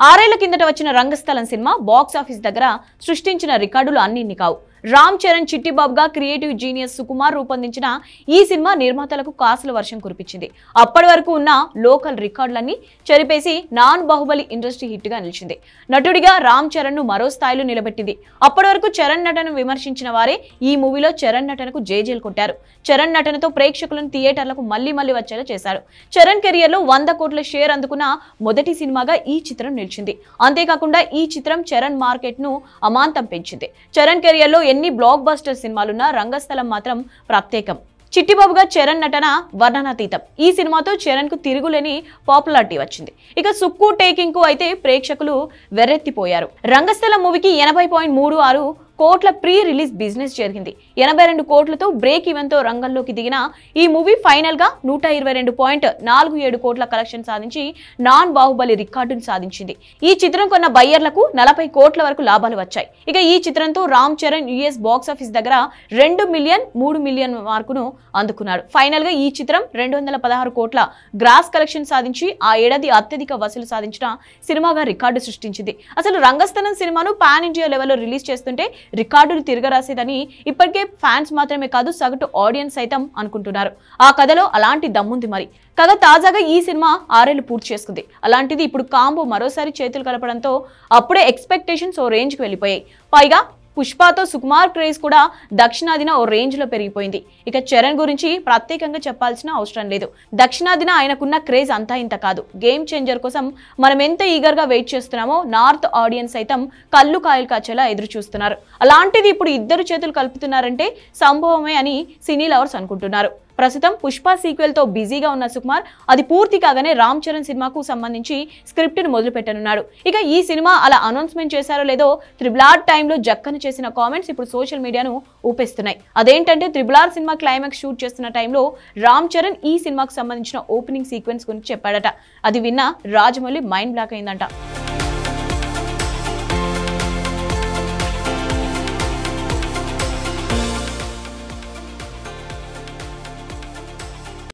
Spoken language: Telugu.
ఆరేళ్ల కిందట వచ్చిన రంగస్థలం సినిమా బాక్స్ ఆఫీస్ దగ్గర సృష్టించిన రికార్డులు అన్నిన్ని కావు. రామ్ చరణ్ చిట్టిబాబుగా క్రియేటివ్ జీనియస్ సుకుమార్ రూపొందించిన ఈ సినిమా నిర్మాతలకు కాసుల వర్షం కురిపించింది. అప్పటి వరకు ఉన్న లోకల్ రికార్డులన్నీ చెరిపేసి నాన్ బాహుబలి ఇండస్ట్రీ హిట్ గా నిలిచింది. నటుడిగా రామ్ చరణ్ ను మరో స్థాయిలో నిలబెట్టింది. అప్పటి వరకు చరణ్ నటనను విమర్శించిన వారే ఈ మూవీలో చరణ్ నటనకు జేజేలు కొట్టారు. చరణ్ నటనతో ప్రేక్షకులను థియేటర్లకు మళ్లీ వచ్చేలా చేశారు. చరణ్ కెరియర్ లో 100 కోట్ల షేర్ అందుకున్న మొదటి సినిమాగా ఈ చిత్రం నిలిచింది. అంతేకాకుండా ఈ చిత్రం చరణ్ మార్కెట్ ను అమాంతం పెంచింది. చరణ్ కెరియర్ లో ఎన్ని బ్లాక్ బస్టర్ సినిమాలున్నా రంగస్థలం మాత్రం ప్రత్యేకం. చిట్టిబాబుగా చరణ్ నటన వర్ణనాతీతం. ఈ సినిమాతో చరణ్ కు తిరుగులేని పాపులారిటీ వచ్చింది. ఇక సుక్కు టేకింగ్ కు అయితే ప్రేక్షకులు వెర్రెత్తిపోయారు. రంగస్థలం మూవీకి 80.36 కోట్ల ప్రీ రిలీజ్ బిజినెస్ జరిగింది. 82 కోట్లతో బ్రేక్ ఈవెన్ తో రంగంలోకి దిగిన ఈ మూవీ ఫైనల్ గా 122.47 కోట్ల కలెక్షన్ సాధించి నాన్ బాహుబలి రికార్డును సాధించింది. ఈ చిత్రం కొన్న బయ్యర్లకు 40 కోట్ల వరకు లాభాలు వచ్చాయి. ఇక ఈ చిత్రంతో Ram Charan US box office దగ్గర 2 మిలియన్ 3 మిలియన్ మార్కును అందుకున్నాడు. ఫైనల్ గా ఈ చిత్రం 216 కోట్ల గ్రాస్ కలెక్షన్ సాధించి ఆ ఏడాది అత్యధిక వసూలు సాధించిన సినిమాగా రికార్డు సృష్టించింది. అసలు రంగస్థలం సినిమాను పాన్ ఇండియా లెవెల్లో రిలీజ్ చేస్తుంటే రికార్డులు తిరగరాసేదని ఇప్పటికే ఫ్యాన్స్ మాత్రమే కాదు సగటు ఆడియన్స్ సైతం అనుకుంటున్నారు. ఆ కథలో అలాంటి దమ్ముంది. మరి కథ తాజాగా ఈ సినిమా 6 ఏళ్లు పూర్తి చేసుకుంది. అలాంటిది ఇప్పుడు కాంబో మరోసారి చేతులు కలపడంతో అప్పుడే ఎక్స్పెక్టేషన్స్ ఓ రేంజ్ కి వెళ్ళిపోయాయి. పైగా పుష్పతో సుకుమార్ క్రేజ్ కూడా దక్షిణాదిన ఓ రేంజ్ లో పెరిగిపోయింది. ఇక చరణ్ గురించి ప్రత్యేకంగా చెప్పాల్సిన అవసరం లేదు. దక్షిణాదిన ఆయనకున్న క్రేజ్ అంతా ఇంత కాదు. గేమ్ చేంజర్ కోసం మనం ఎంత ఈగర్ గా వెయిట్ చేస్తున్నామో నార్త్ ఆడియన్స్ సైతం కళ్ళు కాయలు కాచేలా ఎదురు చూస్తున్నారు. అలాంటిది ఇప్పుడు ఇద్దరు చేతులు కలుపుతున్నారంటే సంభవమే అని సినీ లవర్స్ అనుకుంటున్నారు. ప్రస్తుతం పుష్ప సీక్వెల్ తో బిజీగా ఉన్న సుకుమార్ అది పూర్తి కాగానే రామ్ చరణ్ సినిమాకు సంబంధించి స్క్రిప్ట్ ను మొదలు పెట్టనున్నాడు. ఇక ఈ సినిమా అలా అనౌన్స్మెంట్ చేశారో లేదో త్రిబుల్ టైంలో జక్కన చేసిన కామెంట్స్ ఇప్పుడు సోషల్ మీడియాను ఊపేస్తున్నాయి. అదేంటంటే త్రిబుల్ సినిమా క్లైమాక్స్ షూట్ చేస్తున్న టైంలో రామ్ చరణ్ ఈ సినిమాకు సంబంధించిన ఓపెనింగ్ సీక్వెన్స్ గురించి చెప్పాడట. అది విన్న రాజమౌళి మైండ్ బ్లాక్ అయిందంట.